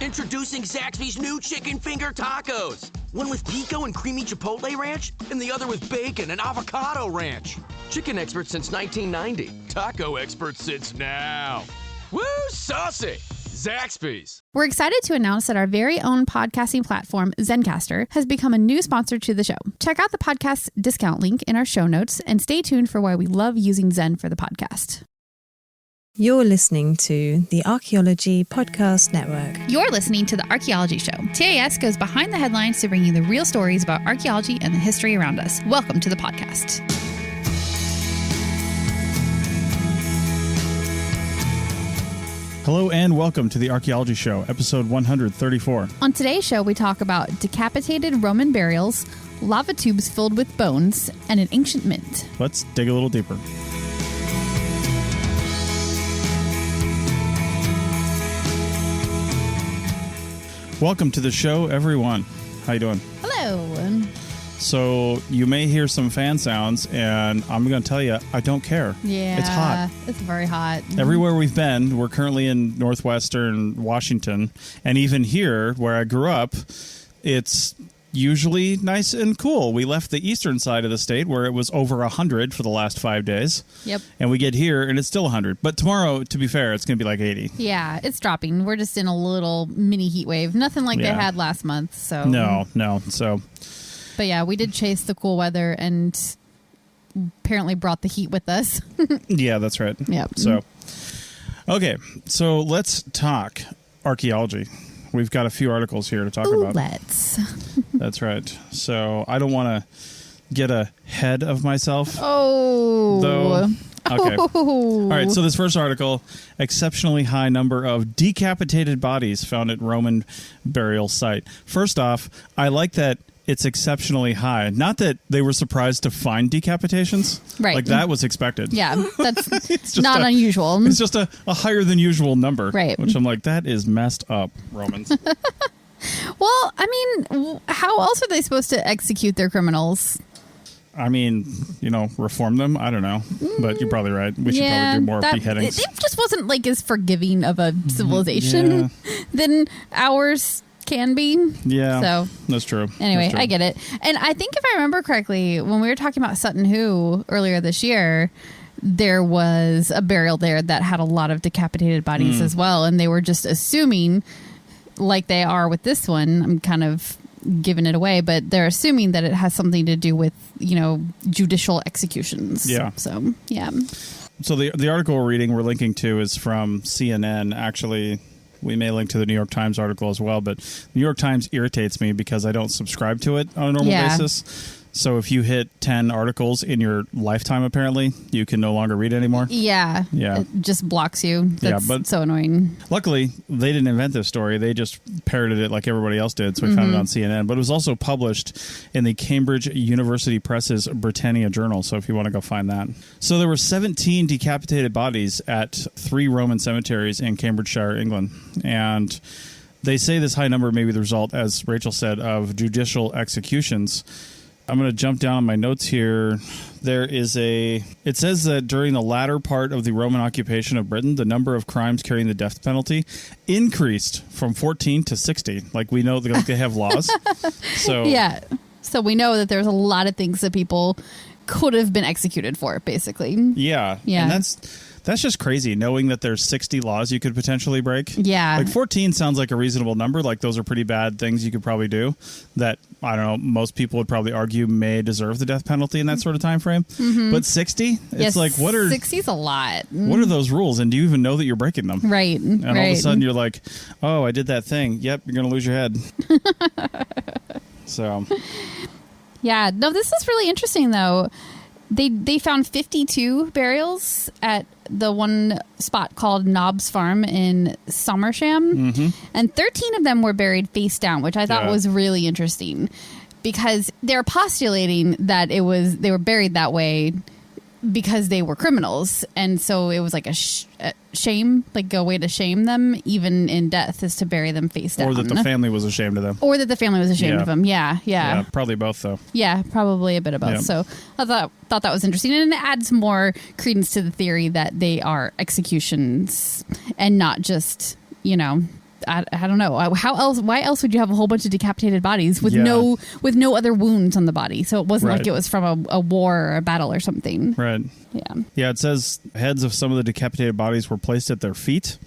Introducing Zaxby's new chicken finger tacos. One with pico and creamy chipotle ranch, and the other with bacon and avocado ranch. Chicken expert since 1990. Taco expert since now. Woo, saucy! Zaxby's. We're excited to announce that our very own podcasting platform, Zencastr, has become a new sponsor to the show. Check out the podcast discount link in our show notes and stay tuned for why we love using Zen for the podcast. You're listening to the Archaeology Podcast Network. You're listening to the Archaeology Show. TAS goes behind the headlines to bring you the real stories about archaeology and the history around us. Welcome to the podcast. Hello and welcome to the Archaeology Show, episode 134. On today's show, we talk about decapitated Roman burials, lava tubes filled with bones, and an ancient mint. Let's dig a little deeper. Welcome to the show, everyone. How you doing? Hello. So you may hear some fan sounds, and I'm going to tell you, I don't care. Yeah. It's hot. It's very hot. Everywhere we've been, we're currently in northwestern Washington, and even here, where I grew up, it's usually nice and cool. We left the eastern side of the state where it was over 100 for the last 5 days. Yep. And we get here, and it's still 100. But tomorrow, to be fair, it's going to be like 80. Yeah, it's dropping. We're just in a little mini heat wave. Nothing like they had last month. So No. So... But yeah, we did chase the cool weather and apparently brought the heat with us. Yeah, that's right. Yep. So, okay. So let's talk archaeology. We've got a few articles here to talk about. Let's. That's right. So I don't want to get ahead of myself. Oh. Though. Okay. All right. So this first article, exceptionally high number of decapitated bodies found at Roman burial site. First off, I like that it's exceptionally high. Not that they were surprised to find decapitations. Right. Like that was expected. Yeah, that's not unusual. It's just a higher than usual number. Right. Which I'm like, that is messed up, Romans. Well, I mean, how else are they supposed to execute their criminals? I mean, reform them? I don't know. But you're probably right. We should probably do more beheadings. It just wasn't like as forgiving of a civilization than ours can be. Yeah, so that's true. Anyway, that's true. I get it. And I think if I remember correctly, when we were talking about Sutton Hoo earlier this year, there was a burial there that had a lot of decapitated bodies as well. And they were just assuming, like they are with this one, I'm kind of giving it away, but they're assuming that it has something to do with, judicial executions. Yeah. So, yeah. So the article we're linking to is from CNN, actually. We may link to the New York Times article as well, but the New York Times irritates me because I don't subscribe to it on a normal basis. So if you hit 10 articles in your lifetime, apparently, you can no longer read anymore. Yeah. It just blocks you. That's so annoying. Luckily, they didn't invent this story. They just parroted it like everybody else did, so we found it on CNN. But it was also published in the Cambridge University Press's Britannia Journal, so if you want to go find that. So there were 17 decapitated bodies at 3 Roman cemeteries in Cambridgeshire, England. And they say this high number may be the result, as Rachel said, of judicial executions. I'm going to jump down on my notes here. It says that during the latter part of the Roman occupation of Britain, the number of crimes carrying the death penalty increased from 14 to 60. Like we know they have laws. So yeah. So we know that there's a lot of things that people could have been executed for, basically. Yeah. And that's just crazy, knowing that there's 60 laws you could potentially break. Yeah. Like 14 sounds like a reasonable number. Like those are pretty bad things you could probably do that, I don't know, most people would probably argue may deserve the death penalty in that sort of time frame. Mm-hmm. But 60? It's like, 60's a lot. What are those rules? And do you even know that you're breaking them? Right. And all of a sudden you're like, oh, I did that thing. Yep, you're going to lose your head. So. Yeah. No, this is really interesting, though. They found 52 burials at the one spot called Nobbs Farm in Somersham, and 13 of them were buried face down, which I thought was really interesting because they're postulating that they were buried that way because they were criminals, and so it was like a shame, like a way to shame them, even in death, is to bury them face down. Or that the family was ashamed of them. Of them. Yeah. Probably both, though. Yeah, probably a bit of both. Yeah. So I thought that was interesting, and it adds more credence to the theory that they are executions and not just I don't know. How else? Why else would you have a whole bunch of decapitated bodies with no other wounds on the body? So it wasn't like it was from a war or a battle or something. Right. Yeah. Yeah, it says heads of some of the decapitated bodies were placed at their feet.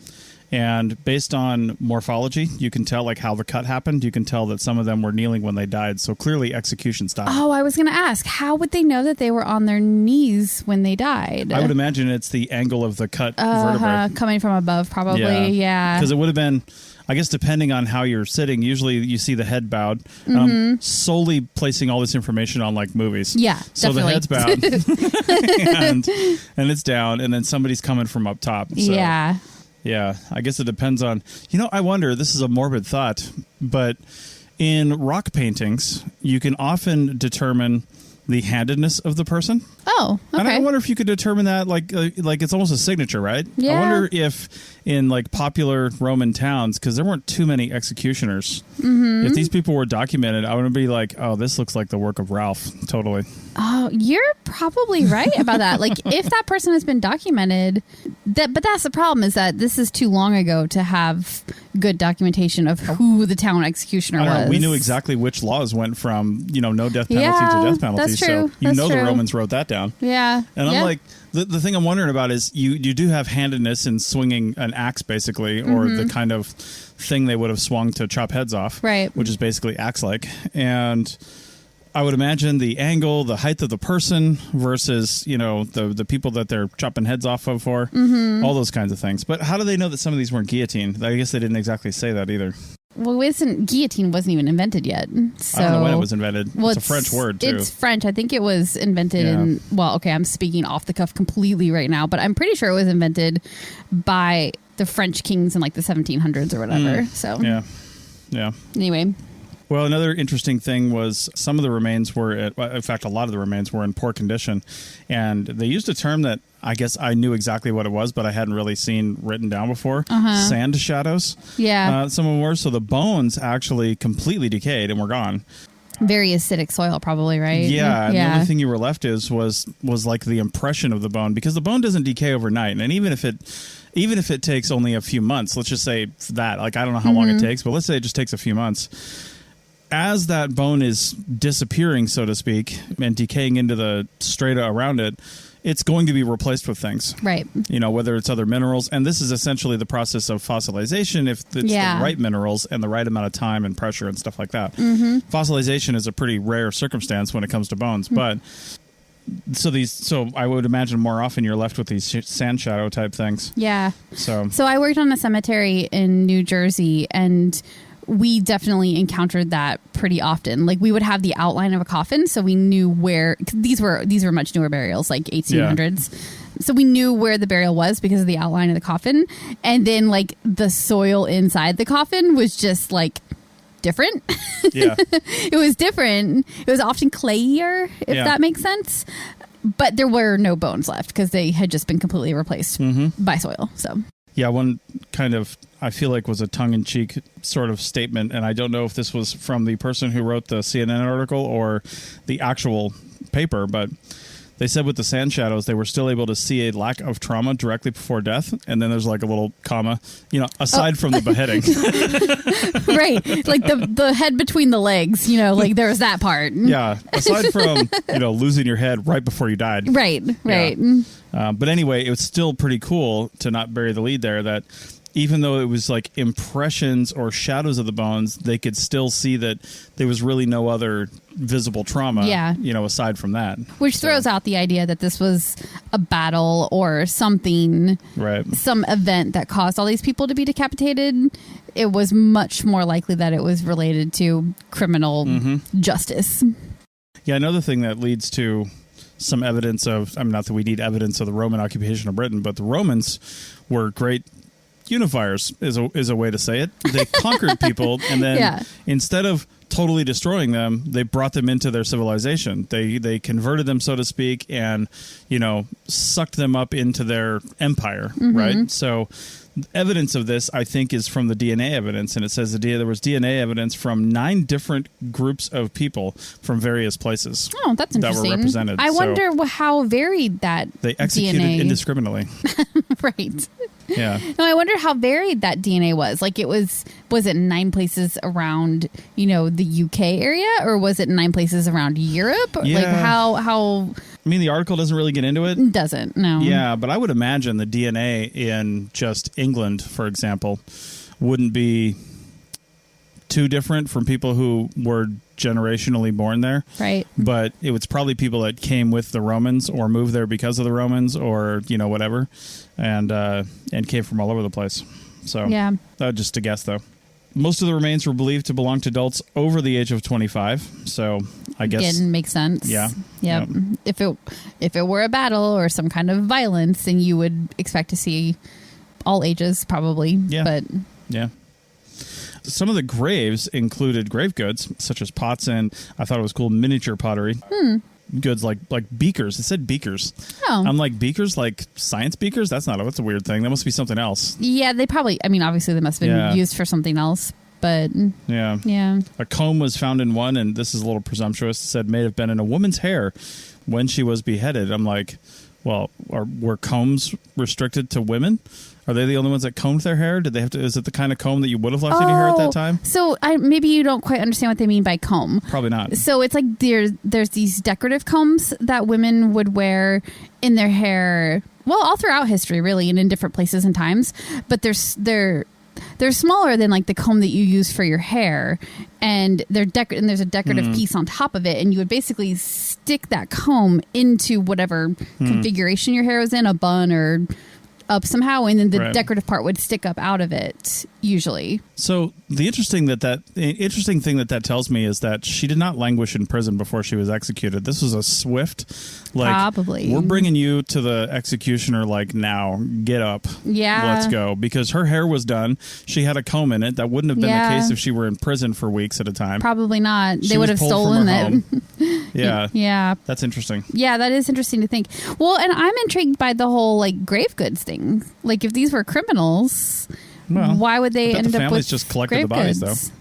And based on morphology, you can tell like how the cut happened. You can tell that some of them were kneeling when they died. So clearly execution style. Oh, I was going to ask, how would they know that they were on their knees when they died? I would imagine it's the angle of the cut vertebrae. Coming from above, probably. Yeah. Because it would have been, I guess, depending on how you're sitting, usually you see the head bowed. Solely placing all this information on like movies. Yeah, so definitely. The head's bowed and it's down, and then somebody's coming from up top. So. Yeah. Yeah, I guess it depends on... I wonder, this is a morbid thought, but in rock paintings, you can often determine the handedness of the person. Oh, okay. And I wonder if you could determine that, like it's almost a signature, right? Yeah. I wonder if in like popular Roman towns, because there weren't too many executioners, if these people were documented, I would be like, oh, this looks like the work of Ralph. Totally. Oh, you're probably right about that. Like, if that person has been documented, but that's the problem, is that this is too long ago to have good documentation of who the town executioner was. We knew exactly which laws went from, no death penalty to death penalty. That's true. So the Romans wrote that down. Yeah. And I'm like, the thing I'm wondering about is you do have handedness in swinging an axe, basically, or the kind of thing they would have swung to chop heads off, right? Which is basically axe-like. And I would imagine the angle, the height of the person versus, the people that they're chopping heads off of for, all those kinds of things. But how do they know that some of these weren't guillotined? I guess they didn't exactly say that either. Well, guillotine wasn't even invented yet. So, I don't know when it was invented. Well, it's a French word, too. It's French. I think it was invented in... Well, okay, I'm speaking off the cuff completely right now, but I'm pretty sure it was invented by the French kings in like the 1700s or whatever. So Yeah. Anyway... Well, another interesting thing was some of the remains were, in fact, a lot of the remains were in poor condition. And they used a term that I guess I knew exactly what it was, but I hadn't really seen written down before. Sand shadows. Yeah. Some of them were. So the bones actually completely decayed and were gone. Very acidic soil, probably, right? Yeah. And the only thing you were left was like the impression of the bone, because the bone doesn't decay overnight. And even if it takes only a few months, let's just say that, like, I don't know how long it takes, but let's say it just takes a few months. As that bone is disappearing, so to speak, and decaying into the strata around it, it's going to be replaced with things. Right. Whether it's other minerals. And this is essentially the process of fossilization, if it's the right minerals and the right amount of time and pressure and stuff like that. Fossilization is a pretty rare circumstance when it comes to bones. But so I would imagine more often you're left with these sand shadow type things. Yeah. So I worked on a cemetery in New Jersey, and we definitely encountered that pretty often. Like, we would have the outline of a coffin, so we knew where... These were much newer burials, like 1800s. So we knew where the burial was because of the outline of the coffin. And then, like, the soil inside the coffin was just, like, different. Yeah. It was different. It was often clayier, if that makes sense. But there were no bones left because they had just been completely replaced by soil. So... Yeah, one kind of, I feel like, was a tongue-in-cheek sort of statement, and I don't know if this was from the person who wrote the CNN article or the actual paper, but they said with the sand shadows, they were still able to see a lack of trauma directly before death, and then there's like a little comma, aside from the beheading. Right, like the head between the legs, like there was that part. Yeah, aside from, losing your head right before you died. Right. Yeah. But anyway, it was still pretty cool to not bury the lead there, that even though it was like impressions or shadows of the bones, they could still see that there was really no other visible trauma, aside from that. Which throws out the idea that this was a battle or something, right? Some event that caused all these people to be decapitated. It was much more likely that it was related to criminal justice. Yeah, another thing that leads to some evidence of, not that we need evidence of the Roman occupation of Britain, but the Romans were great unifiers, is a way to say it. They conquered people, and then instead of totally destroying them, they brought them into their civilization. They converted them, so to speak, and sucked them up into their empire, right? So evidence of this, I think, is from the DNA evidence, and it says there was DNA evidence from 9 different groups of people from various places. Oh, that's interesting. That were represented. I wonder how varied that they executed DNA. indiscriminately. Right. Yeah. No, I wonder how varied that DNA was. Like, was it 9 places around, the UK area, or was it 9 places around Europe? Yeah. Like, how... I mean, the article doesn't really get into it. Doesn't, no. Yeah, but I would imagine the DNA in just England, for example, wouldn't be too different from people who were generationally born there. Right. But it was probably people that came with the Romans or moved there because of the Romans or, whatever, and came from all over the place. So yeah. Just a guess, though. Most of the remains were believed to belong to adults over the age of 25. So I guess again, makes sense. Yeah. Yep. If it were a battle or some kind of violence, then you would expect to see all ages probably. Yeah. But yeah. Some of the graves included grave goods, such as pots and, I thought it was cool, miniature pottery. Goods like beakers. It said beakers. Oh. I'm like, beakers like science beakers? That's a weird thing. That must be something else. Yeah, they probably, obviously they must have been used for something else, but yeah. A comb was found in one, and this is a little presumptuous. It said may have been in a woman's hair when she was beheaded. I'm like, well, were combs restricted to women? Are they the only ones that combed their hair? Did they have to? Is it the kind of comb that you would have left in your hair at that time? So maybe you don't quite understand what they mean by comb. Probably not. So it's like there's these decorative combs that women would wear in their hair. Well, all throughout history, really, and in different places and times. But they're smaller than like the comb that you use for your hair, and and there's a decorative piece on top of it, and you would basically stick that comb into whatever configuration your hair was in, a bun or up somehow, and then the decorative part would stick up out of it usually. So the interesting thing that tells me is that she did not languish in prison before she was executed. This was a swift, probably, we're bringing you to the executioner, like, now get up, let's go, because her hair was done. She had a comb in it. That wouldn't have been the case if she were in prison for weeks at a time. Probably not. They would have stolen it. Yeah. That's interesting. Yeah, that is interesting to think. Well, and I'm intrigued by the whole like grave goods thing. Like, if these were criminals, why would they end up with just collected grave the bodies, goods? though?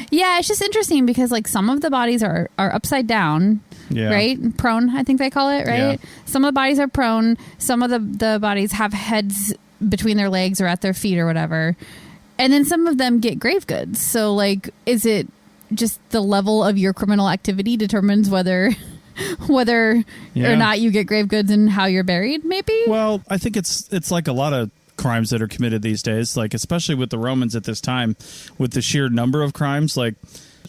Yeah, it's just interesting because like some of the bodies are upside down, right? Prone, I think they call it, right? Yeah. Some of the bodies are prone. Some of the bodies have heads between their legs or at their feet or whatever. And then some of them get grave goods. So like, is it just the level of your criminal activity determines whether or not you get grave goods and how you're buried, maybe? Well, I think it's like a lot of crimes that are committed these days, like especially with the Romans at this time, with the sheer number of crimes. Like,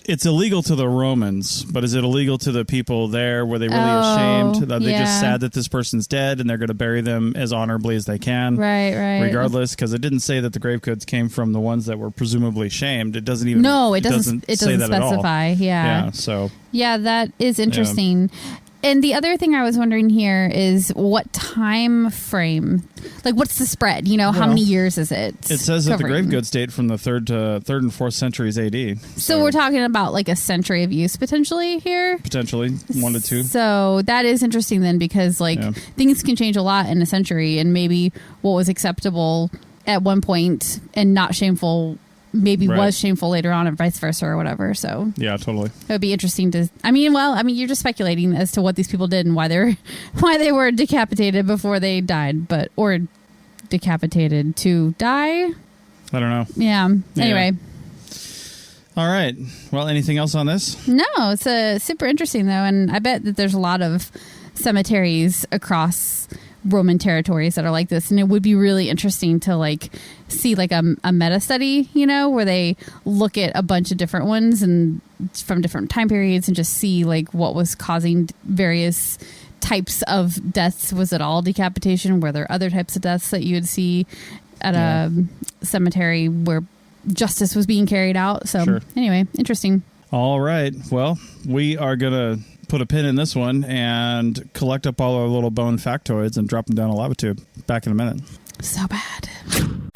it's illegal to the Romans, but is it illegal to the people there? Were they really ashamed? Are they just sad that this person's dead and they're going to bury them as honorably as they can? Right. Regardless, because it didn't say that the grave goods came from the ones that were presumably shamed. It doesn't even. No, it doesn't say that specify. At all. Yeah. So. Yeah, that is interesting. Yeah. And the other thing I was wondering here is what time frame, like what's the spread? How many years is it? It says that the grave goods date from the third and 4th centuries AD. So we're talking about like a century of use potentially here? Potentially 1 to 2. So that is interesting then, because things can change a lot in a century, and maybe what was acceptable at one point and not shameful maybe was shameful later on, and vice versa or whatever. So yeah, totally. It would be interesting to. You're just speculating as to what these people did and why they were decapitated before they died, or decapitated to die. I don't know. Yeah. Anyway. All right. Well, anything else on this? No, it's super interesting though, and I bet that there's a lot of cemeteries across Roman territories that are like this, and it would be really interesting to see a meta study, where they look at a bunch of different ones and from different time periods and just see what was causing various types of deaths. Was it all decapitation? Were there other types of deaths that you would see at a cemetery where justice was being carried out? So anyway, interesting. All right. Well, we are gonna put a pin in this one and collect up all our little bone factoids and drop them down a lava tube. Back in a minute. So bad.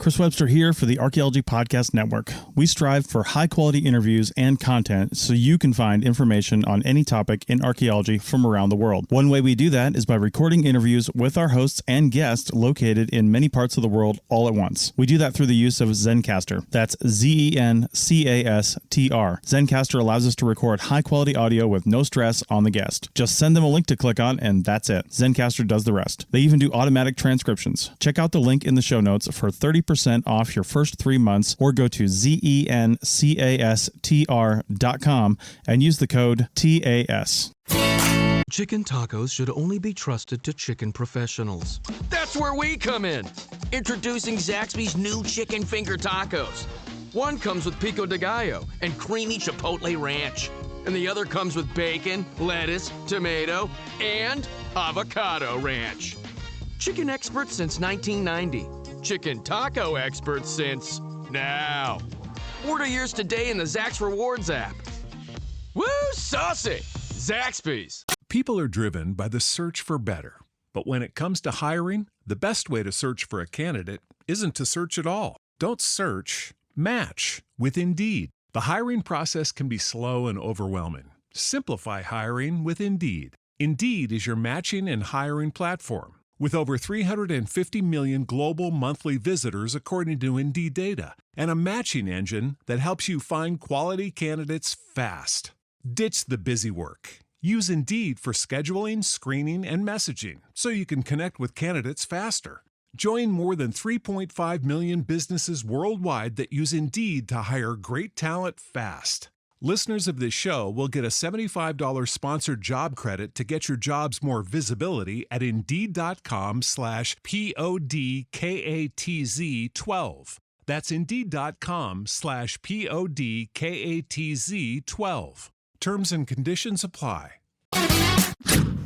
Chris Webster here for the Archaeology Podcast Network. We strive for high-quality interviews and content so you can find information on any topic in archaeology from around the world. One way we do that is by recording interviews with our hosts and guests located in many parts of the world all at once. We do that through the use of Zencastr. That's Zencastr. Zencastr allows us to record high-quality audio with no stress on the guest. Just send them a link to click on, and that's it. Zencastr does the rest. They even do automatic transcriptions. Check out the link in the show notes for 30% off your first 3 months, or go to zencastr.com and use the code TAS. Chicken tacos should only be trusted to chicken professionals. That's where we come in. Introducing Zaxby's new chicken finger tacos. One comes with pico de gallo and creamy chipotle ranch, and the other comes with bacon, lettuce, tomato, and avocado ranch. Chicken experts since 1990. Chicken taco experts since now. Order yours today in the Zax Rewards app. Woo, saucy! Zaxby's. People are driven by the search for better. But when it comes to hiring, the best way to search for a candidate isn't to search at all. Don't search, match with Indeed. The hiring process can be slow and overwhelming. Simplify hiring with Indeed. Indeed is your matching and hiring platform. With over 350 million global monthly visitors according to Indeed data, and a matching engine that helps you find quality candidates fast. Ditch the busy work. Use Indeed for scheduling, screening, and messaging so you can connect with candidates faster. Join more than 3.5 million businesses worldwide that use Indeed to hire great talent fast. Listeners of this show will get a $75 sponsored job credit to get your jobs more visibility at Indeed.com/PODKATZ12. That's Indeed.com/PODKATZ12. Terms and conditions apply.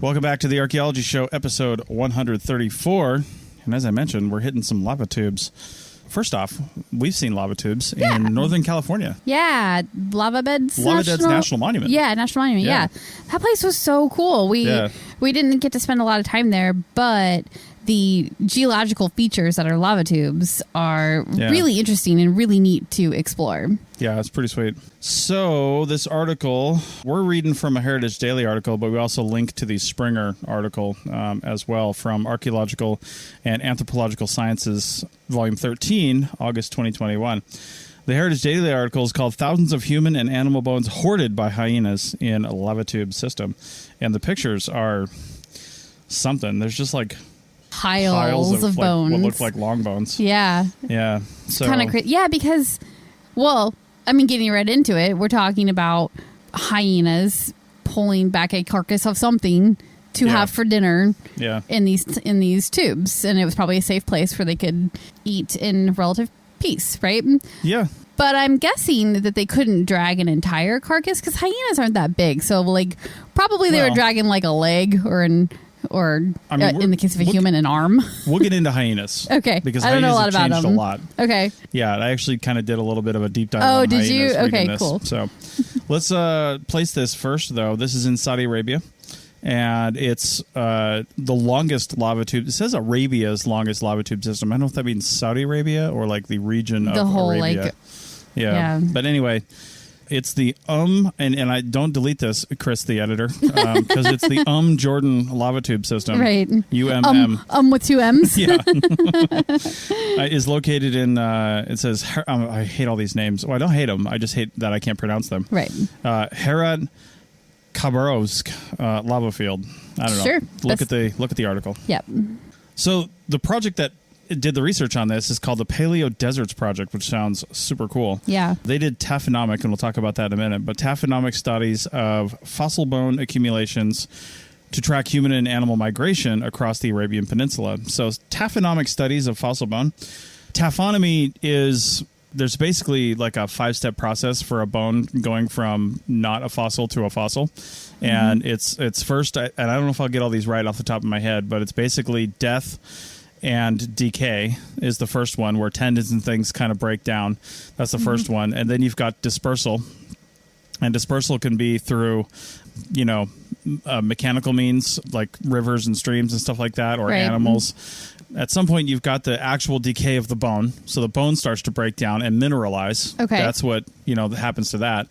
Welcome back to the Archaeology Show, episode 134. And as I mentioned, we're hitting some lava tubes. First off, we've seen lava tubes in Northern California. Yeah, Lava Beds National Monument. Yeah, National Monument, yeah. That place was so cool. We didn't get to spend a lot of time there, but the geological features that are lava tubes are really interesting and really neat to explore. Yeah, it's pretty sweet. So this article, we're reading from a Heritage Daily article, but we also link to the Springer article as well from Archaeological and Anthropological Sciences, Volume 13, August 2021. The Heritage Daily article is called Thousands of Human and Animal Bones Hoarded by Hyenas in a Lava Tube System. And the pictures are something. There's just like piles of bones. What look like long bones. Yeah. Yeah. So kind of crazy. Yeah, because, well, I mean, getting right into it, we're talking about hyenas pulling back a carcass of something to have for dinner in these tubes. And it was probably a safe place where they could eat in relative peace, right? Yeah. But I'm guessing that they couldn't drag an entire carcass because hyenas aren't that big. So, like, probably they were dragging like a leg in the case of a human, an arm. We'll get into hyenas. Okay. Because I don't know a lot about changed them. a lot. Okay. Yeah, I actually kind of did a little bit of a deep dive on did hyenas. you? Okay, this. cool. So let's place this first, though. This is in Saudi Arabia, and it's the longest lava tube. It says Arabia's longest lava tube system. I don't know if that means Saudi Arabia or like the region of Arabia. Like, yeah. But anyway, it's the and I don't delete this, Chris, the editor, because it's the Jordan lava tube system. Right. UMM. With two M's. Yeah. Is located in, it says, I hate all these names. Well, I don't hate them. I just hate that I can't pronounce them. Right. Herat Khabarovsk lava field. I don't know. Sure. Look at the article. Yep. So the project that did the research on this is called the Paleo Deserts Project, which sounds super cool. Yeah. They did taphonomic, and we'll talk about that in a minute, but taphonomic studies of fossil bone accumulations to track human and animal migration across the Arabian Peninsula. So taphonomic studies of fossil bone. Taphonomy is, there's basically like a 5-step process for a bone going from not a fossil to a fossil. Mm-hmm. And it's first, and I don't know if I'll get all these right off the top of my head, but it's basically death and decay is the first one, where tendons and things kind of break down. That's the first one. And then you've got dispersal. And dispersal can be through, mechanical means like rivers and streams and stuff like that, or animals. At some point, you've got the actual decay of the bone. So the bone starts to break down and mineralize. Okay. That's what, happens to that.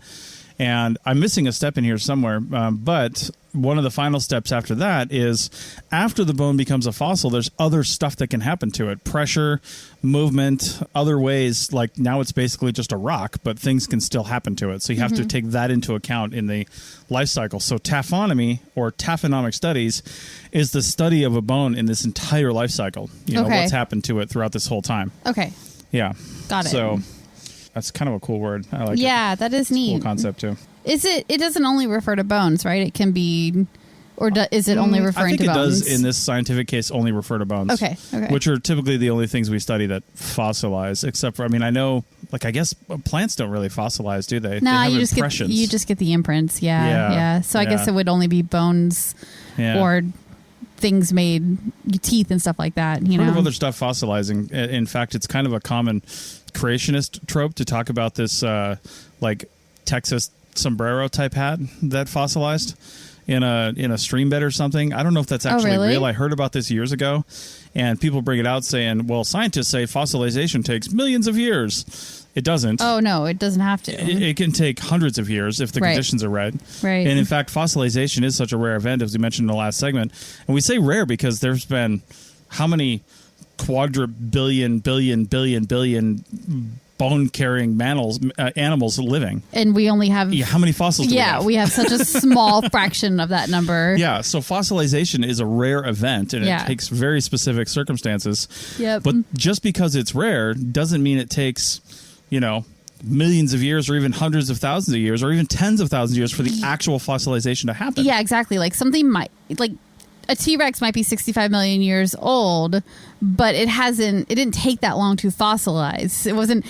And I'm missing a step in here somewhere, but one of the final steps after that is after the bone becomes a fossil, there's other stuff that can happen to it. Pressure, movement, other ways. Like now it's basically just a rock, but things can still happen to it. So you have to take that into account in the life cycle. So taphonomy or taphonomic studies is the study of a bone in this entire life cycle. What's happened to it throughout this whole time. Okay. Yeah. Got it. So that's kind of a cool word. I like it. Yeah, that is neat. Cool concept too. It doesn't only refer to bones, right? It can be, is it only referring to bones? I think it does in this scientific case only refer to bones. Okay. Which are typically the only things we study that fossilize, except for, I know, I guess plants don't really fossilize, do they? No, they have you impressions. just get the imprints. Yeah. So I guess it would only be bones or things made, teeth and stuff like that. Heard of other stuff fossilizing. In fact, it's kind of a common creationist trope to talk about this Texas sombrero type hat that fossilized in a stream bed or something. I don't know if that's actually real. I heard about this years ago, and people bring it out saying, well, scientists say fossilization takes millions of years. It doesn't. Oh, no, it doesn't have to. It can take hundreds of years if the conditions are right. Right. And in fact, fossilization is such a rare event, as we mentioned in the last segment. And we say rare because there's been how many billion bone-carrying animals living. And we only have... Yeah, how many fossils do we have? We have such a small fraction of that number. Yeah, so fossilization is a rare event, and it takes very specific circumstances. Yep. But just because it's rare doesn't mean it takes, millions of years or even hundreds of thousands of years or even tens of thousands of years for the actual fossilization to happen. Yeah, exactly. Like something might... a T-Rex might be 65 million years old, but it didn't take that long to fossilize. It wasn't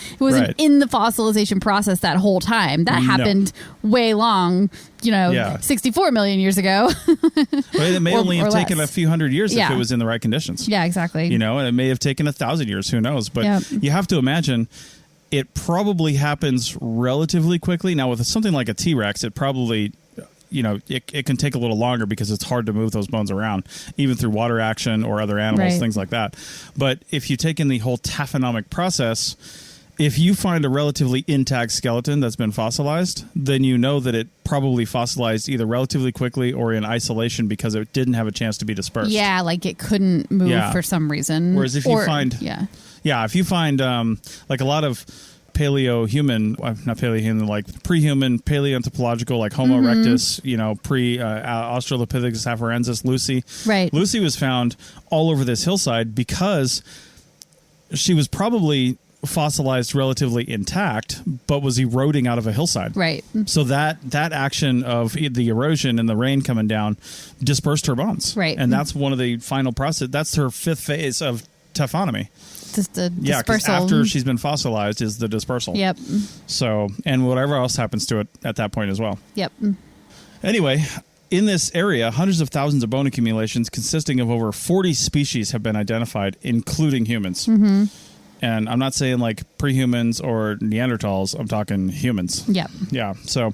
in the fossilization process that whole time. That happened way long, 64 million years ago. Well, it may only have taken less. a few hundred years if it was in the right conditions. Yeah, exactly. And it may have taken 1,000 years, who knows? But you have to imagine it probably happens relatively quickly. Now, with something like a T-Rex, it probably... it can take a little longer because it's hard to move those bones around, even through water action or other animals, things like that. But if you take in the whole taphonomic process, if you find a relatively intact skeleton that's been fossilized, then you know that it probably fossilized either relatively quickly or in isolation because it didn't have a chance to be dispersed. Yeah, like it couldn't move for some reason. Whereas if you find... if you find like a lot of... paleo-human, not paleo-human, like pre-human, paleoanthropological, like Homo erectus, pre-Australopithecus afarensis, Lucy. Right. Lucy was found all over this hillside because she was probably fossilized relatively intact, but was eroding out of a hillside. Right. So that action of the erosion and the rain coming down dispersed her bones. Right. And that's one of the final process. That's her fifth phase of taphonomy. Just the dispersal. Yeah, because after she's been fossilized is the dispersal. Yep. So, and whatever else happens to it at that point as well. Yep. Anyway, in this area, hundreds of thousands of bone accumulations consisting of over 40 species have been identified, including humans. Mm-hmm. And I'm not saying like pre-humans or Neanderthals. I'm talking humans. Yep. Yeah. So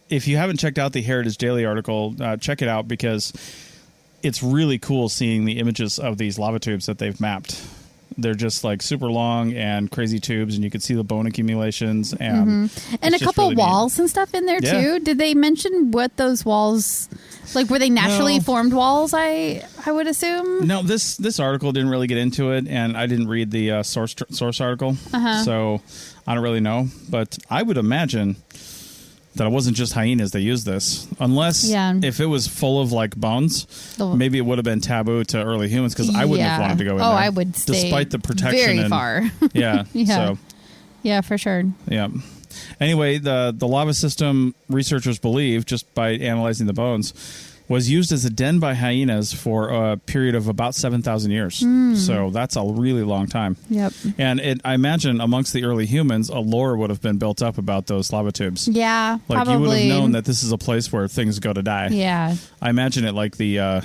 if you haven't checked out the Heritage Daily article, check it out because it's really cool seeing the images of these lava tubes that they've mapped. They're just like super long and crazy tubes, and you can see the bone accumulations and a couple really walls and stuff in there too. Did they mention what those walls, like, were they naturally formed walls? I would assume. No, this article didn't really get into it, and I didn't read the source article, so I don't really know. But I would imagine that it wasn't just hyenas that used this, unless if it was full of like bones, maybe it would have been taboo to early humans because I wouldn't have wanted to go in there. I would stay despite the protection very far. So for sure. Yeah. Anyway, the lava system researchers believe, just by analyzing the bones, was used as a den by hyenas for a period of about 7,000 years. So that's a really long time. Yep. And I imagine amongst the early humans, a lore would have been built up about those lava tubes. Yeah, like probably. You would have known that this is a place where things go to die. Yeah. I imagine it like the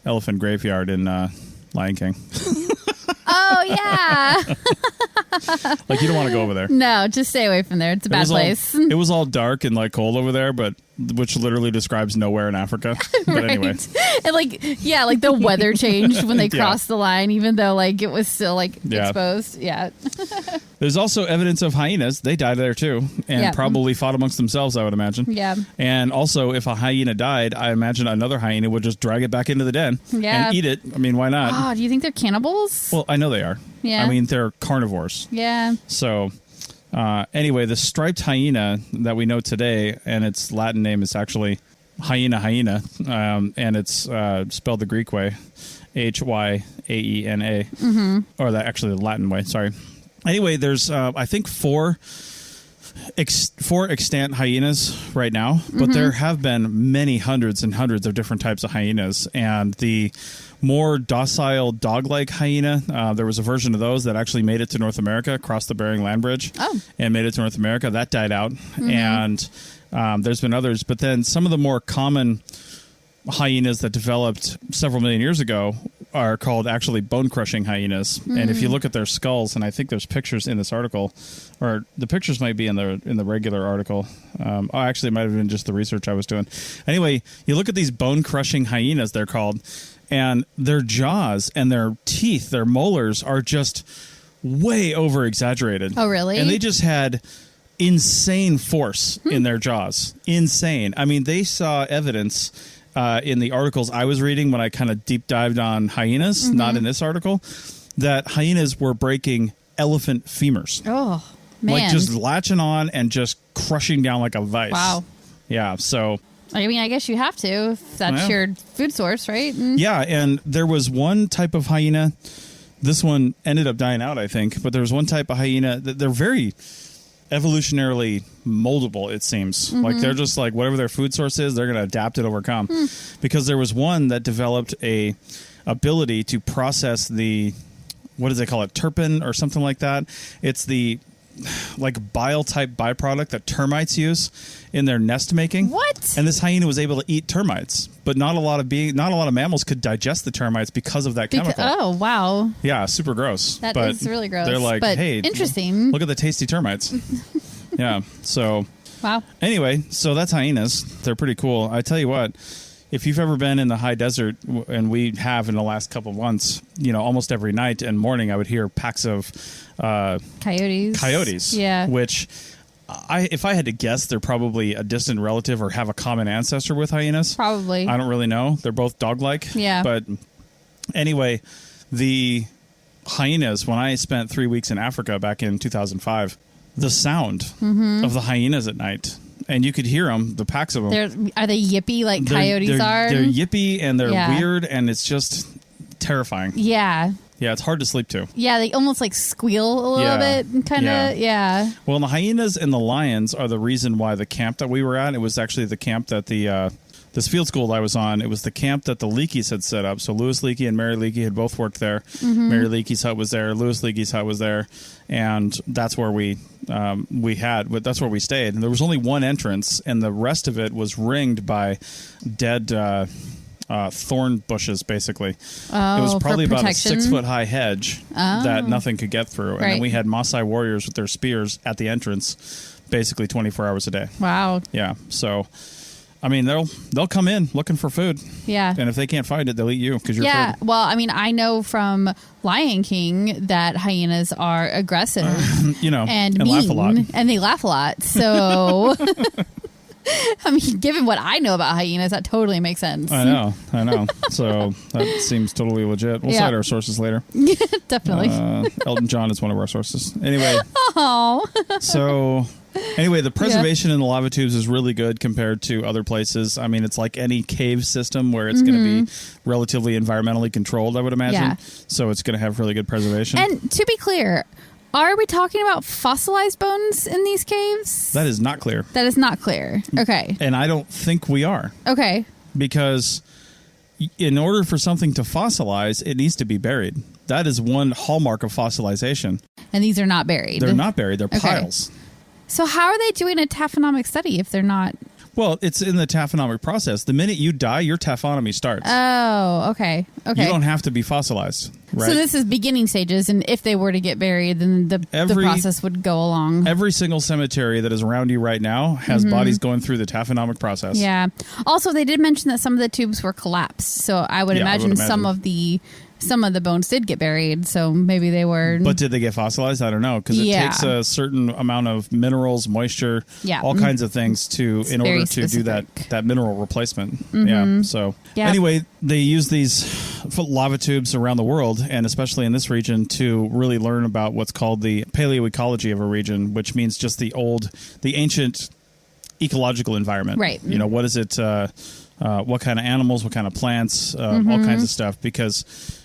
elephant graveyard in Lion King. Oh, yeah. Like, you don't want to go over there. No, just stay away from there. It's a bad place. It was all dark and like cold over there, but which literally describes nowhere in Africa. But anyway. And like the weather changed when they crossed the line, even though like it was still like exposed. Yeah. There's also evidence of hyenas. They died there too, and probably fought amongst themselves, I would imagine. Yeah. And also, if a hyena died, I imagine another hyena would just drag it back into the den and eat it. I mean, why not? Oh, do you think they're cannibals? Well, I know they are. Yeah. I mean, they're carnivores. Yeah. So, anyway, the striped hyena that we know today, and its Latin name is actually hyena, and it's spelled the Greek way, Hyaena, or actually the Latin way. Sorry. Anyway, there's I think four extant hyenas right now, but there have been many hundreds and hundreds of different types of hyenas, and the more docile dog-like hyena, there was a version of those that actually made it to North America, crossed the Bering Land Bridge, and made it to North America. That died out, and there's been others, but then some of the more common hyenas that developed several million years ago are called actually bone-crushing hyenas. And if you look at their skulls, and I think there's pictures in this article, or the pictures might be in the regular article. Actually, it might have been just the research I was doing. Anyway, you look at these bone-crushing hyenas, they're called, and their jaws and their teeth, their molars, are just way over-exaggerated. Oh, really? And they just had insane force in their jaws. Insane. I mean, they saw evidence in the articles I was reading when I kind of deep dived on hyenas, not in this article, that hyenas were breaking elephant femurs. Oh, man. Like just latching on and just crushing down like a vice. Wow. Yeah, so... I mean, I guess you have to if that's your food source, right? Yeah, and there was one type of hyena. This one ended up dying out, I think. But there was one type of hyena that they're very evolutionarily moldable, it seems. Like they're just like whatever their food source is, they're going to adapt it, overcome. Because there was one that developed a ability to process the, what does they call it, terpene or something like that. It's the like bile type byproduct that termites use in their nest making. What? And this hyena was able to eat termites, but not a lot of mammals could digest the termites because of that chemical. Oh, wow. Yeah, super gross. That is really gross. They're like, but hey, interesting. Look at the tasty termites. Yeah. So wow. Anyway, so that's hyenas. They're pretty cool. I tell you what, if you've ever been in the high desert, and we have in the last couple of months, almost every night and morning, I would hear packs of coyotes. Yeah. Which, if I had to guess, they're probably a distant relative or have a common ancestor with hyenas. Probably. I don't really know. They're both dog-like. Yeah. But anyway, the hyenas, when I spent 3 weeks in Africa back in 2005, the sound of the hyenas at night, and you could hear them, the packs of them. Are they yippy like coyotes are? They're yippy, and they're weird, and it's just terrifying. Yeah. Yeah, it's hard to sleep to. Yeah, they almost like squeal a little bit, kind of. Yeah. Well, the hyenas and the lions are the reason why the camp that we were at, it was actually the camp that this field school I was on, it was the camp that the Leakeys had set up. So Louis Leakey and Mary Leakey had both worked there. Mary Leakey's hut was there. Louis Leakey's hut was there. And that's where that's where we stayed. And there was only one entrance, and the rest of it was ringed by dead thorn bushes, basically. Oh, it was probably about a protection? 6-foot high hedge that nothing could get through. And then we had Maasai warriors with their spears at the entrance basically 24 hours a day. Wow. Yeah. So, I mean, they'll come in looking for food. Yeah. And if they can't find it, they'll eat you because you're food. Well, I mean, I know from Lion King that hyenas are aggressive, and mean, laugh a lot. And they laugh a lot. So, I mean, given what I know about hyenas, that totally makes sense. I know. So that seems totally legit. We'll cite our sources later. Definitely. Elton John is one of our sources. Anyway. Oh. So... Anyway, the preservation in the lava tubes is really good compared to other places. I mean, it's like any cave system where it's going to be relatively environmentally controlled, I would imagine. Yeah. So it's going to have really good preservation. And to be clear, are we talking about fossilized bones in these caves? That is not clear. That is not clear. Okay. And I don't think we are. Okay. Because in order for something to fossilize, it needs to be buried. That is one hallmark of fossilization. And these are not buried. They're not buried. They're piles. So how are they doing a taphonomic study if they're not? Well, it's in the taphonomic process. The minute you die, your taphonomy starts. Oh, okay. You don't have to be fossilized, right? So this is beginning stages, and if they were to get buried, then the process would go along. Every single cemetery that is around you right now has bodies going through the taphonomic process. Yeah. Also, they did mention that some of the tubes were collapsed, so I would imagine some of the bones did get buried, so maybe they were... But did they get fossilized? I don't know, because it takes a certain amount of minerals, moisture, all kinds of things in order to do that mineral replacement. Yeah. So anyway, they use these lava tubes around the world, and especially in this region, to really learn about what's called the paleoecology of a region, which means just the ancient ecological environment. Right. You know, what is it? What kind of animals? What kind of plants? All kinds of stuff, because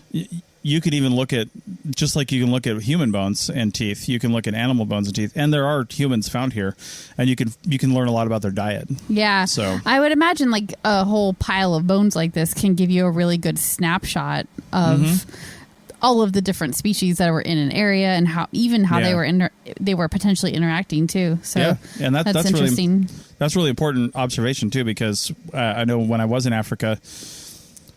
you could even look at, just like you can look at human bones and teeth, you can look at animal bones and teeth, and there are humans found here, and you can learn a lot about their diet. Yeah. So I would imagine like a whole pile of bones like this can give you a really good snapshot of all of the different species that were in an area, and how they were potentially interacting too. So and that's interesting. That's really important observation too, because I know when I was in Africa,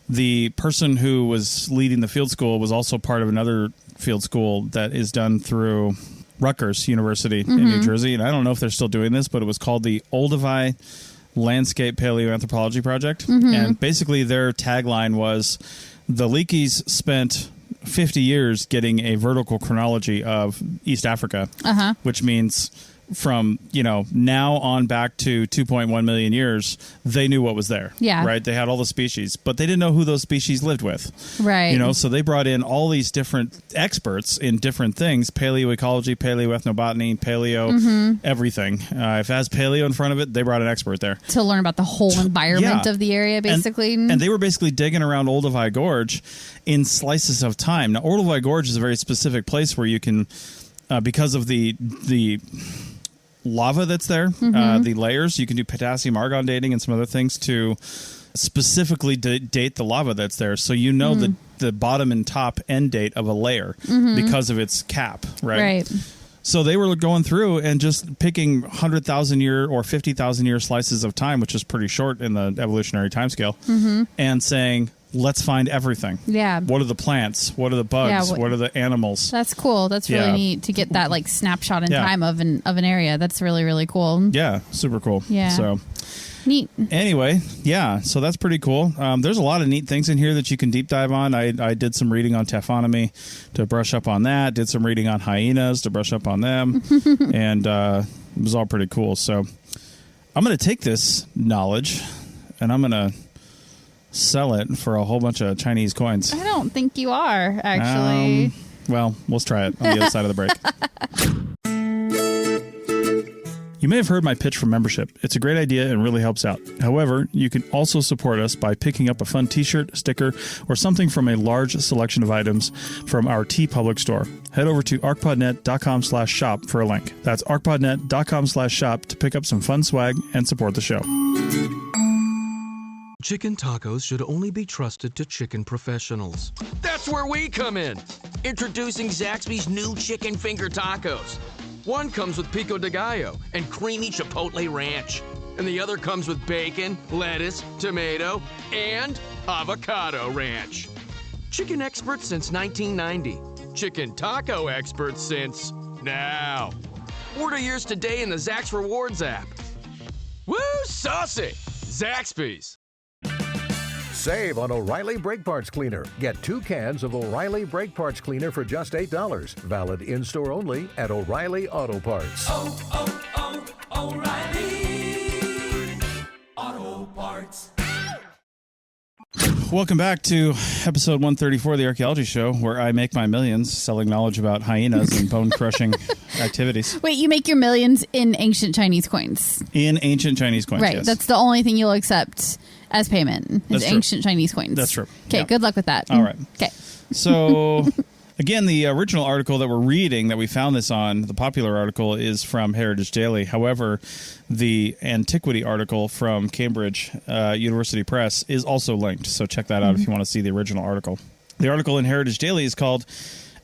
the person who was leading the field school was also part of another field school that is done through Rutgers University in New Jersey. And I don't know if they're still doing this, but it was called the Olduvai Landscape Paleoanthropology Project. And basically their tagline was, the Leakeys spent 50 years getting a vertical chronology of East Africa, which means from now on back to 2.1 million years, they knew what was there. Yeah. Right. They had all the species, but they didn't know who those species lived with. Right. So they brought in all these different experts in different things: paleoecology, paleoethnobotany, paleo, everything. If it has paleo in front of it, they brought an expert there to learn about the whole environment of the area, basically. And they were basically digging around Olduvai Gorge in slices of time. Now, Olduvai Gorge is a very specific place where you can, because of the lava that's there, the layers, you can do potassium argon dating and some other things to specifically date the lava that's there, so the bottom and top end date of a layer because of its cap, right? So they were going through and just picking 100,000 year or 50,000 year slices of time, which is pretty short in the evolutionary timescale, and saying, let's find everything. Yeah. What are the plants? What are the bugs? What are the animals? That's cool. That's really neat to get that like snapshot in time of an area. That's really, really cool. Yeah. Super cool. Yeah. So neat. Anyway, so that's pretty cool. There's a lot of neat things in here that you can deep dive on. I did some reading on taphonomy to brush up on that. Did some reading on hyenas to brush up on them. And it was all pretty cool. So I'm going to take this knowledge and I'm going to sell it for a whole bunch of Chinese coins. I don't think you are, actually. Well, let's try it on the other side of the break. You may have heard my pitch for membership. It's a great idea and really helps out. However, you can also support us by picking up a fun t-shirt, sticker, or something from a large selection of items from our TeePublic store. Head over to ArchPodNet.com/shop for a link. That's ArchPodNet.com/shop to pick up some fun swag and support the show. Chicken tacos should only be trusted to chicken professionals. That's where we come in. Introducing Zaxby's new chicken finger tacos. One comes with pico de gallo and creamy chipotle ranch. And the other comes with bacon, lettuce, tomato, and avocado ranch. Chicken experts since 1990. Chicken taco experts since now. Order yours today in the Zax Rewards app. Woo, saucy! Zaxby's. Save on O'Reilly Brake Parts Cleaner. Get 2 cans of O'Reilly Brake Parts Cleaner for just $8. Valid in-store only at O'Reilly Auto Parts. O'Reilly Auto Parts. Welcome back to episode 134 of the Archaeology Show, where I make my millions selling knowledge about hyenas and bone-crushing activities. Wait, you make your millions in ancient Chinese coins? In ancient Chinese coins, right, yes. That's the only thing you'll accept as payment, is ancient Chinese coins. That's true. Okay, good luck with that. All right. Okay. So, again, the original article that we're reading, that we found this on, the popular article, is from Heritage Daily. However, the antiquity article from Cambridge University Press is also linked. So check that out if you want to see the original article. The article in Heritage Daily is called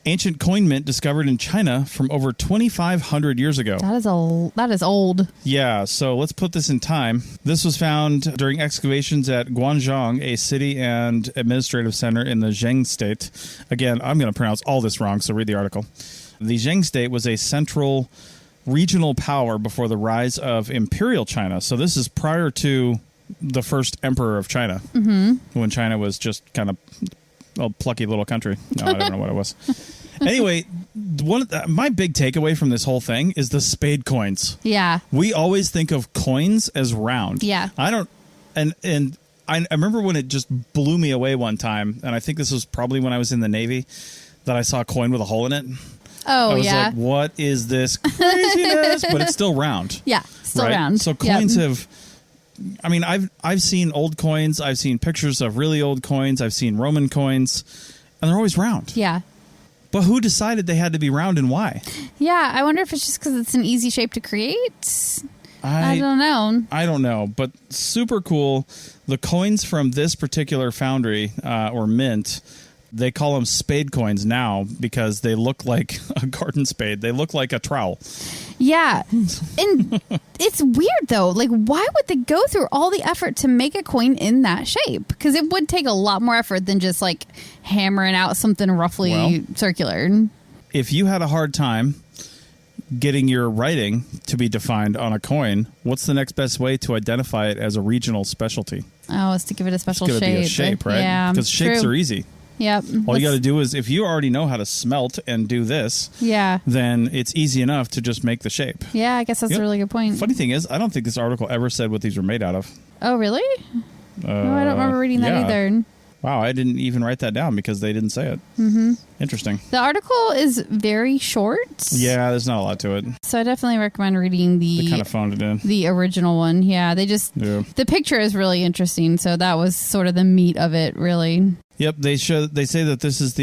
Ancient coin mint discovered in China from over 2,500 years ago. That is old. Yeah, so let's put this in time. This was found during excavations at Guangzhou, a city and administrative center in the Zheng state. Again, I'm going to pronounce all this wrong, so read the article. The Zheng state was a central regional power before the rise of Imperial China. So this is prior to the first emperor of China, when China was just kind of a plucky little country. No, I don't know what it was. Anyway, my big takeaway from this whole thing is the spade coins. Yeah. We always think of coins as round. Yeah. I don't, and I remember when it just blew me away one time, and I think this was probably when I was in the Navy, that I saw a coin with a hole in it. Oh, I was yeah. like, what is this craziness? But it's still round. Yeah, still right? round. So coins have... I mean, I've seen old coins. I've seen pictures of really old coins. I've seen Roman coins, and they're always round. Yeah. But who decided they had to be round and why? Yeah, I wonder if it's just because it's an easy shape to create. I don't know. I don't know, but super cool. The coins from this particular foundry or mint, they call them spade coins now because they look like a garden spade. They look like a trowel. Yeah. And it's weird, though. Like, why would they go through all the effort to make a coin in that shape? Because it would take a lot more effort than just, like, hammering out something roughly circular. If you had a hard time getting your writing to be defined on a coin, what's the next best way to identify it as a regional specialty? Oh, it's to give it a special it's shape. Be a shape, right? Yeah, because shapes true. are easy. Yep. All you got to do is, if you already know how to smelt and do this, then it's easy enough to just make the shape. Yeah, I guess that's a really good point. Funny thing is, I don't think this article ever said what these were made out of. Oh, really? No, I don't remember reading that either. Wow, I didn't even write that down because they didn't say it. Interesting. The article is very short. Yeah, there's not a lot to it. So I definitely recommend reading They kind of phoned it in. The original one. Yeah, the picture is really interesting. So that was sort of the meat of it, really. Yep, they say that this is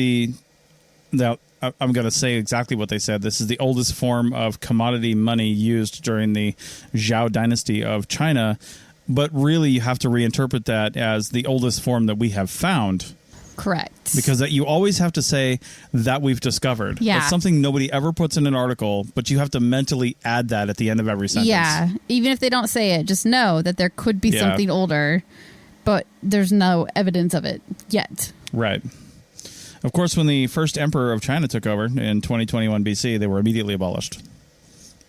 I'm going to say exactly what they said. This is the oldest form of commodity money used during the Zhou dynasty of China. But really, you have to reinterpret that as the oldest form that we have found. Correct. Because you always have to say that we've discovered. Yeah. That's something nobody ever puts in an article, but you have to mentally add that at the end of every sentence. Yeah. Even if they don't say it, just know that there could be something older, but there's no evidence of it yet. Right. Of course, when the first emperor of China took over in 2021 BC, they were immediately abolished.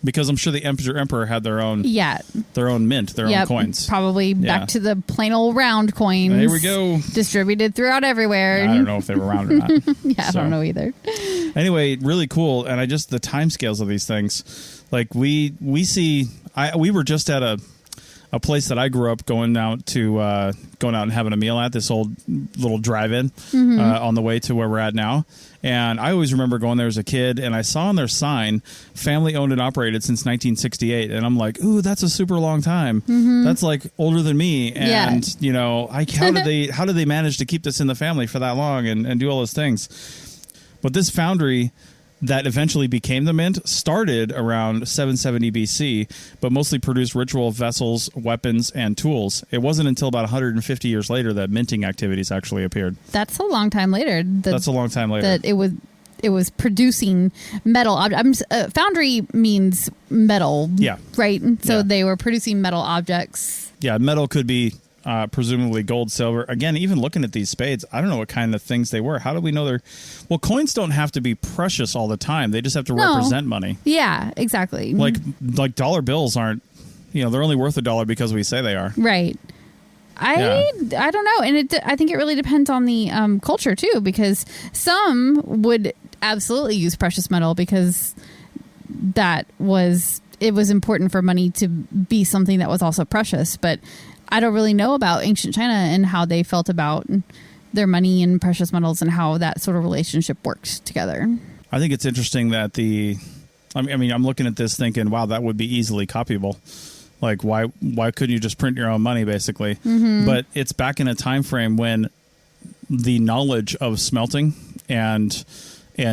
Because I'm sure the emperor had their own mint, their own coins. Probably back to the plain old round coins. Here we go. Distributed throughout everywhere. I don't know if they were round or not. I don't know either. Anyway, really cool. And the timescales of these things. Like we were just at a place that I grew up going out and having a meal at, this old little drive-in on the way to where we're at now. And I always remember going there as a kid, and I saw on their sign, family owned and operated since 1968. And I'm like, ooh, that's a super long time. That's like older than me. And, how did they manage to keep this in the family for that long and do all those things? But this foundry that eventually became the mint started around 770 BC, but mostly produced ritual vessels, weapons, and tools. It wasn't until about 150 years later that minting activities actually appeared. That's a long time later. That's a long time later. That it was producing metal. Foundry means metal. Yeah. Right? So they were producing metal objects. Yeah, metal could be presumably gold, silver. Again, even looking at these spades, I don't know what kind of things they were. How do we know they're... Well, coins don't have to be precious all the time. They just have to represent money. Yeah, exactly. Like dollar bills aren't... they're only worth $1 because we say they are. Right. I don't know. And I think it really depends on the culture, too, because some would absolutely use precious metal because it was important for money to be something that was also precious. But I don't really know about ancient China and how they felt about their money and precious metals and how that sort of relationship worked together. I think it's interesting that I'm looking at this thinking, wow, that would be easily copyable. Like, why couldn't you just print your own money, basically? But it's back in a time frame when the knowledge of smelting and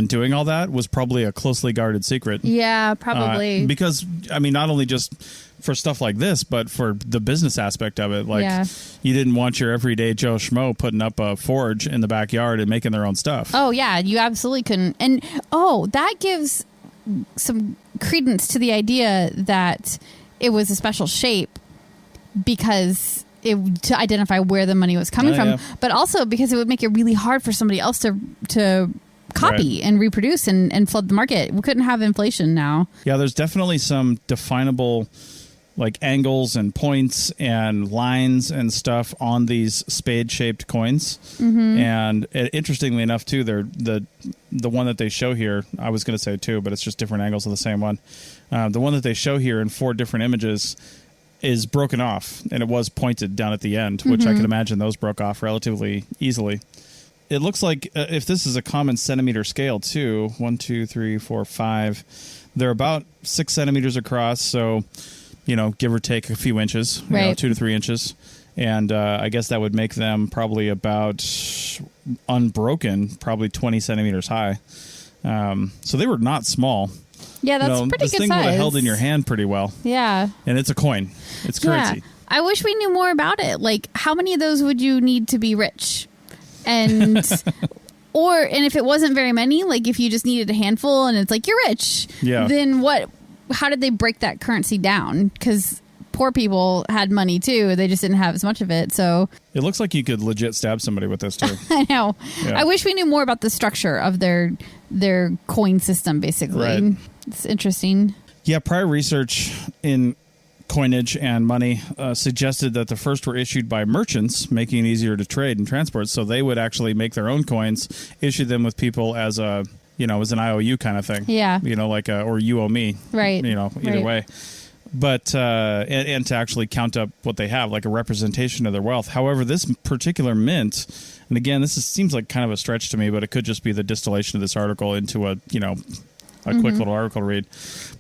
doing all that was probably a closely guarded secret. Yeah, probably. Because, not only just for stuff like this, but for the business aspect of it, like Yeah. you didn't want your everyday Joe Schmo putting up a forge in the backyard and making their own stuff. Oh, yeah, you absolutely couldn't. And, that gives some credence to the idea that it was a special shape because to identify where the money was coming from, but also because it would make it really hard for somebody else to copy and reproduce and flood the market. We couldn't have inflation now. Yeah, there's definitely some definable like angles and points and lines and stuff on these spade-shaped coins. Mm-hmm. And interestingly enough, too, they're the one that they show here, I was going to say two, but it's just different angles of the same one. The one that they show here in 4 different images is broken off, and it was pointed down at the end, which I can imagine those broke off relatively easily. It looks like if this is a common centimeter scale, too, 1, 2, 3, 4, 5, they're about 6 centimeters across, so... give or take a few inches, right. 2 to 3 inches. And I guess that would make them probably about unbroken, probably 20 centimeters high. So they were not small. Yeah, that's pretty good size. This thing would have held in your hand pretty well. Yeah. And it's a coin. It's currency. Yeah. I wish we knew more about it. Like, how many of those would you need to be rich? And... and if it wasn't very many, like if you just needed a handful and it's like, you're rich, then what... How did they break that currency down? Because poor people had money too. They just didn't have as much of it. So it looks like you could legit stab somebody with this too. I know. Yeah. I wish we knew more about the structure of their coin system, basically. Right. It's interesting. Yeah, prior research in coinage and money suggested that the first were issued by merchants, making it easier to trade and transport. So they would actually make their own coins, issue them with people as a... as an IOU kind of thing. Yeah. Like or you owe me. Right. Either way. But, and to actually count up what they have, like a representation of their wealth. However, this particular mint, and again, this seems like kind of a stretch to me, but it could just be the distillation of this article into a quick little article to read.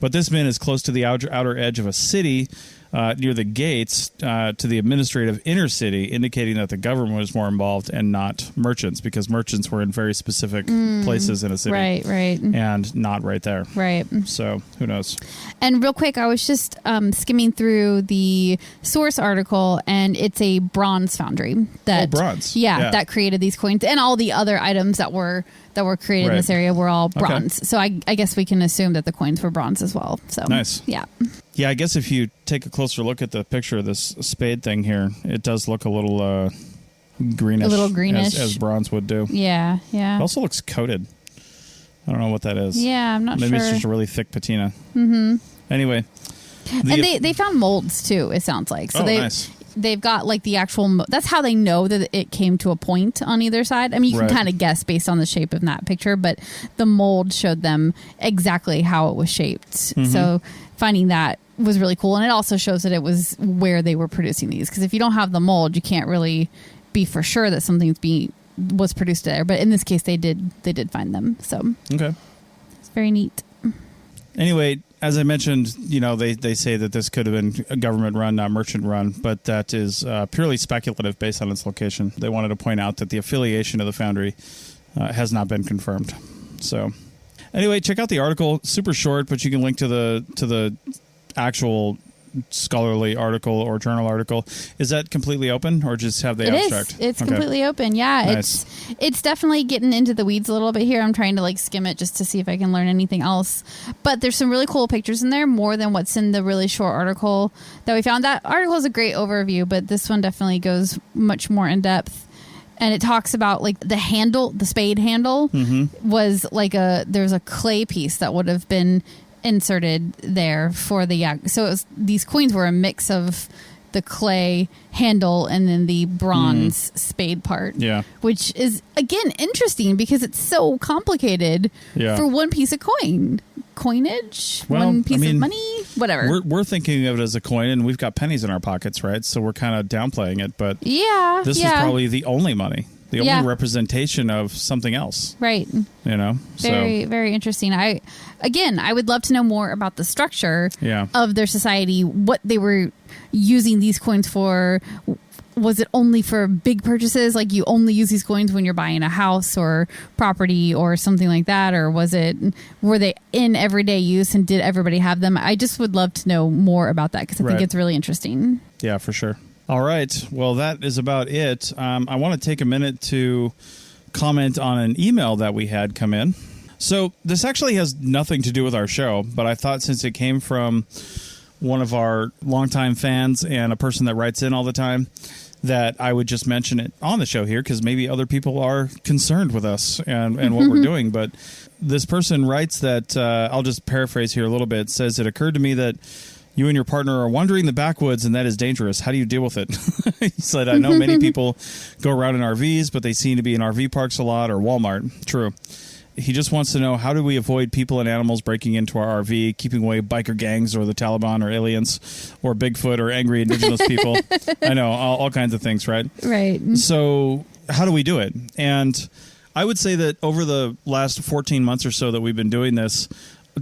But this mint is close to the outer edge of a city, near the gates to the administrative inner city, indicating that the government was more involved and not merchants, because merchants were in very specific places in a city. Right. And not right there. Right. So who knows? And real quick, I was just skimming through the source article, and it's a bronze foundry that bronze. Yeah, that created these coins, and all the other items that were created in this area were all bronze. Okay. So I guess we can assume that the coins were bronze as well. So nice. Yeah. Yeah, I guess if you take a closer look at the picture of this spade thing here, it does look a little greenish. A little greenish. As bronze would do. Yeah. It also looks coated. I don't know what that is. Yeah, I'm not sure. Maybe it's just a really thick patina. Mm-hmm. Anyway. And they found molds, too, it sounds like. So nice. They've got like the actual... That's how they know that it came to a point on either side. I mean, you can kind of guess based on the shape of that picture, but the mold showed them exactly how it was shaped. Mm-hmm. So finding that was really cool. And it also shows that it was where they were producing these. Because if you don't have the mold, you can't really be for sure that something was produced there. But in this case, they did find them. So okay, it's very neat. Anyway, as I mentioned, they say that this could have been a government run, not merchant run, but that is purely speculative based on its location. They wanted to point out that the affiliation of the foundry has not been confirmed. So anyway, check out the article. Super short, but you can link to the actual scholarly article or journal article. Is that completely open, or just have the abstract? It's completely open. Yeah, nice. It's definitely getting into the weeds a little bit here. I'm trying to skim it just to see if I can learn anything else. But there's some really cool pictures in there, more than what's in the really short article that we found. That article is a great overview, but this one definitely goes much more in depth. And it talks about the handle, the spade handle was there's a clay piece that would have been inserted there for so these coins were a mix of the clay handle and then the bronze spade part, which is again interesting because it's so complicated for one piece of coinage, one piece of money, whatever. We're thinking of it as a coin, and we've got pennies in our pockets, right? So we're kind of downplaying it, but this is probably the only money. The only representation of something else. Right. Very, very interesting. I would love to know more about the structure of their society, what they were using these coins for, was it only for big purchases? Like you only use these coins when you're buying a house or property or something like that? Or were they in everyday use and did everybody have them? I just would love to know more about that because I think it's really interesting. Yeah, for sure. All right. Well, that is about it. I want to take a minute to comment on an email that we had come in. So this actually has nothing to do with our show, but I thought since it came from one of our longtime fans and a person that writes in all the time, that I would just mention it on the show here because maybe other people are concerned with us and what we're doing. But this person writes that, I'll just paraphrase here a little bit, says, it occurred to me that you and your partner are wandering the backwoods and that is dangerous. How do you deal with it? He said, I know many people go around in RVs, but they seem to be in RV parks a lot or Walmart. True. He just wants to know, how do we avoid people and animals breaking into our RV, keeping away biker gangs or the Taliban or aliens or Bigfoot or angry indigenous people? I know, all kinds of things, right? Right. So how do we do it? And I would say that over the last 14 months or so that we've been doing this,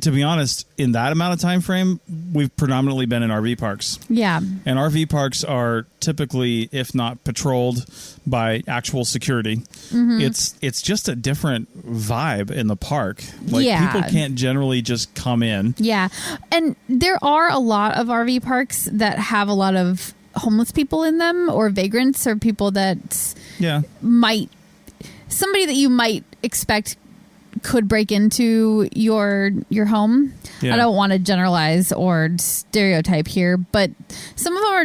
to be honest, in that amount of time frame, we've predominantly been in RV parks. Yeah. And RV parks are typically, if not patrolled by actual security, it's just a different vibe in the park. Like people can't generally just come in. Yeah. And there are a lot of RV parks that have a lot of homeless people in them or vagrants or people that somebody that you might expect could break into your home. Yeah. I don't want to generalize or stereotype here, but some of them are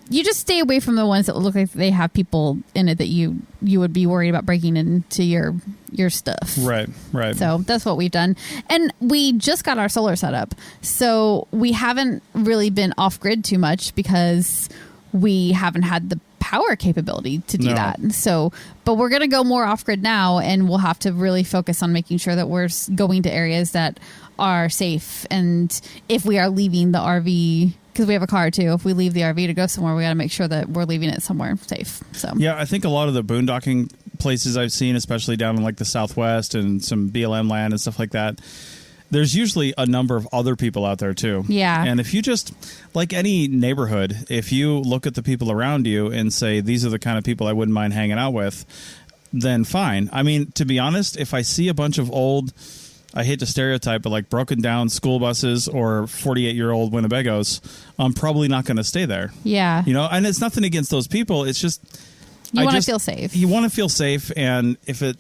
you just stay away from the ones that look like they have people in it that you would be worried about breaking into your stuff. Right. So that's what we've done. And we just got our solar set up. So we haven't really been off grid too much because we haven't had the power capability to do that. So, but we're going to go more off grid now, and we'll have to really focus on making sure that we're going to areas that are safe. And if we are leaving the RV, because we have a car too, if we leave the RV to go somewhere, we got to make sure that we're leaving it somewhere safe. So yeah, I think a lot of the boondocking places I've seen, especially down in like the Southwest and some BLM land and stuff like that, there's usually a number of other people out there too. Yeah. And if you just, like any neighborhood, if you look at the people around you and say, these are the kind of people I wouldn't mind hanging out with, then fine. I mean, to be honest, if I see a bunch of old, I hate to stereotype, but like broken down school buses or 48-year-old Winnebagos, I'm probably not going to stay there. Yeah. You know, and it's nothing against those people. It's just, you want to feel safe. You want to feel safe. And if it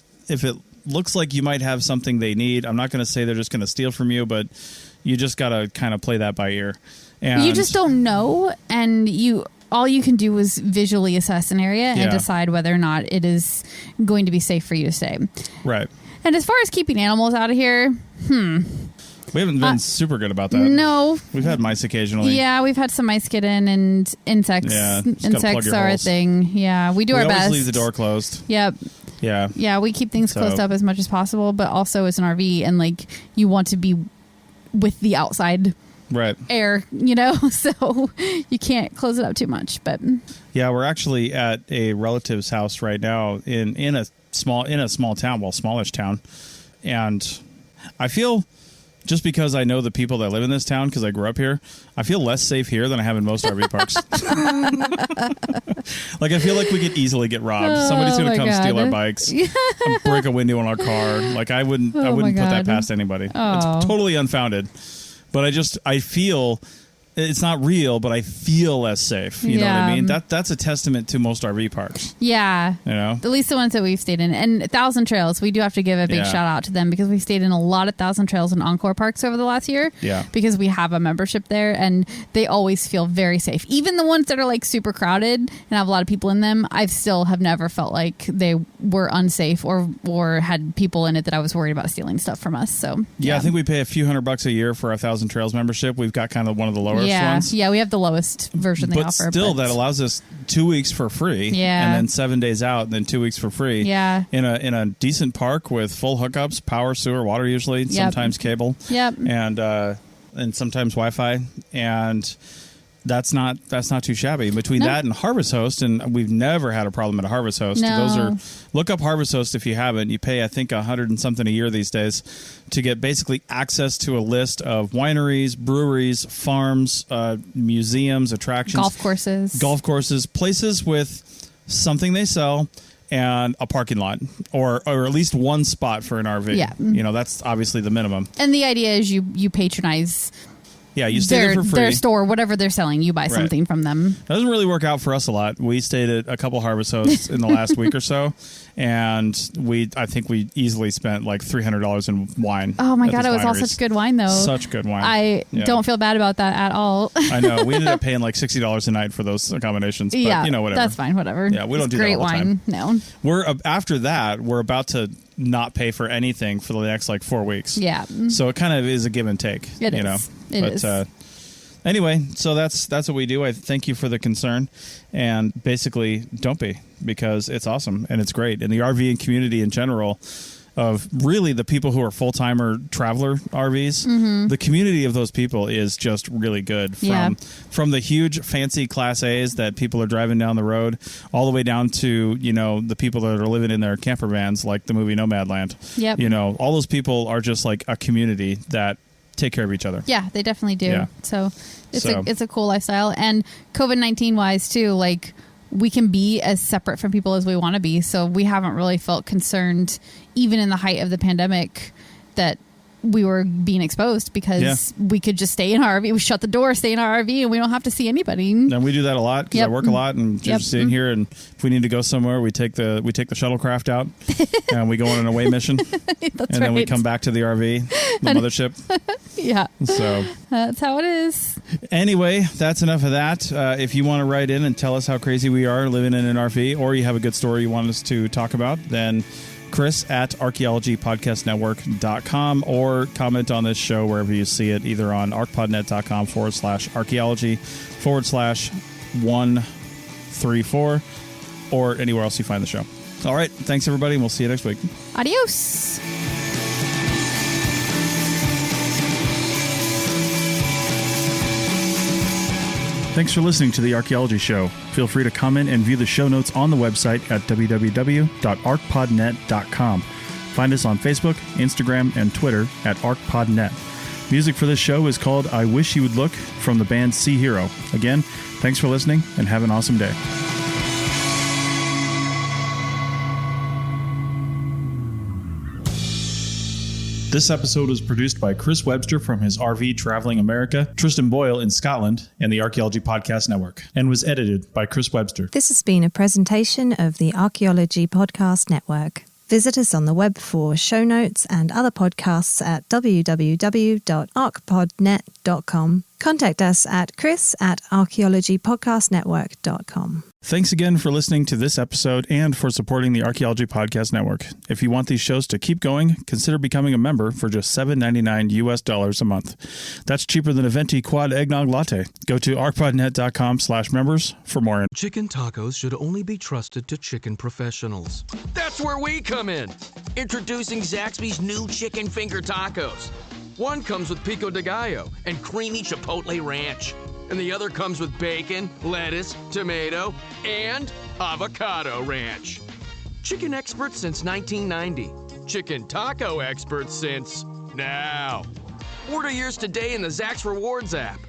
looks like you might have something they need, I'm not going to say they're just going to steal from you, but you just got to kind of play that by ear. And you just don't know, and all you can do is visually assess an area and decide whether or not it is going to be safe for you to stay. Right. And as far as keeping animals out of here, we haven't been super good about that. No. We've had mice occasionally. Yeah, we've had some mice get in, and insects. Yeah, insects are a thing. Yeah, we do our best. We always leave the door closed. Yep. Yeah. Yeah, we keep things closed up as much as possible, but also as an RV, and like you want to be with the outside air, you know, so you can't close it up too much. But yeah, we're actually at a relative's house right now in a small town, well, smallish town, and I feel, just because I know the people that live in this town because I grew up here, I feel less safe here than I have in most RV parks. Like, I feel like we could easily get robbed. Somebody's going to come steal our bikes, and break a window in our car. Like, I wouldn't put that past anybody. It's totally unfounded. But I feel it's not real, but I feel less safe. You know what I mean? That's a testament to most RV parks. Yeah. You know? At least the ones that we've stayed in. And Thousand Trails, we do have to give a big shout out to them because we stayed in a lot of Thousand Trails and Encore parks over the last year. Yeah. Because we have a membership there, and they always feel very safe. Even the ones that are like super crowded and have a lot of people in them, I still have never felt like they were unsafe or had people in it that I was worried about stealing stuff from us. So yeah, I think we pay a few $100 a year for our Thousand Trails membership. We've got kind of one of the lower ones. Yeah, we have the lowest version they offer. Still, that allows us 2 weeks for free. Yeah. And then 7 days out, and then 2 weeks for free. Yeah. In a decent park with full hookups, power, sewer, water usually, sometimes cable. Yep. And sometimes Wi-Fi. And That's not too shabby. Between that and Harvest Host, and we've never had a problem at a Harvest Host. No. Look up Harvest Host if you haven't. You pay, I think, $100 and something a year these days to get basically access to a list of wineries, breweries, farms, museums, attractions, golf courses, places with something they sell, and a parking lot, or at least one spot for an RV. Yeah. That's obviously the minimum. And the idea is you patronize. Yeah, you stay there for free. Their store, whatever they're selling, you buy something from them. Doesn't really work out for us a lot. We stayed at a couple Harvest Hosts in the last week or so, and I think we easily spent like $300 in wine. Oh my God, it was all such good wine, though. Such good wine. I don't feel bad about that at all. I know. We ended up paying like $60 a night for those accommodations, but whatever. That's fine, whatever. Yeah, we don't do that all the time. Great wine, no. After that, we're about to not pay for anything for the next like 4 weeks. Yeah. So it kind of is a give and take. It is. It is. Anyway, so that's what we do. I thank you for the concern, and basically don't be, because it's awesome and it's great. And the RVing community in general, of really the people who are full-timer traveler RVs, the community of those people is just really good. From the huge fancy Class A's that people are driving down the road, all the way down to, the people that are living in their camper vans, like the movie Nomadland. Yep. All those people are just like a community that take care of each other. Yeah, they definitely do. Yeah. So it's a cool lifestyle. And COVID-19 wise too, like we can be as separate from people as we want to be. So we haven't really felt concerned, even in the height of the pandemic, that we were being exposed, because we could just stay in our RV. We shut the door, stay in our RV, and we don't have to see anybody. And we do that a lot because I work a lot, and just sitting here, and if we need to go somewhere, we take the shuttlecraft out and we go on an away mission. Then we come back to the RV, the mothership. Yeah. So that's how it is. Anyway, that's enough of that. If you want to write in and tell us how crazy we are living in an RV, or you have a good story you want us to talk about, then Chris at ArchaeologyPodcastNetwork.com, or comment on this show wherever you see it, either on ArchPodNet.com/archaeology/134, or anywhere else you find the show. All right. Thanks, everybody, and we'll see you next week. Adios. Thanks for listening to the Archaeology Show. Feel free to comment and view the show notes on the website at www.archpodnet.com. Find us on Facebook, Instagram, and Twitter at ArchPodNet. Music for this show is called I Wish You Would Look from the band Sea Hero. Again, thanks for listening, and have an awesome day. This episode was produced by Chris Webster from his RV Traveling America, Tristan Boyle in Scotland, and the Archaeology Podcast Network, and was edited by Chris Webster. This has been a presentation of the Archaeology Podcast Network. Visit us on the web for show notes and other podcasts at www.archpodnet.com. Contact us at chris@archaeologypodcastnetwork.com. Thanks again for listening to this episode and for supporting the Archaeology Podcast Network. If you want these shows to keep going, consider becoming a member for just $7.99 US a month. That's cheaper than a venti quad eggnog latte. Go to archpodnet.com/members for more. Chicken tacos should only be trusted to chicken professionals. That's where we come in. Introducing Zaxby's new chicken finger tacos. One comes with pico de gallo and creamy chipotle ranch, and the other comes with bacon, lettuce, tomato, and avocado ranch. Chicken experts since 1990. Chicken taco experts since now. Order yours today in the Zax Rewards app.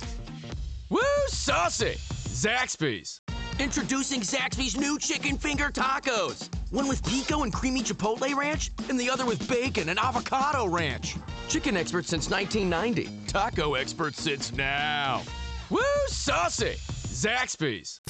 Woo, saucy! Zaxby's. Introducing Zaxby's new chicken finger tacos. One with pico and creamy chipotle ranch, and the other with bacon and avocado ranch. Chicken experts since 1990. Taco experts since now. Woo, saucy! Zaxby's.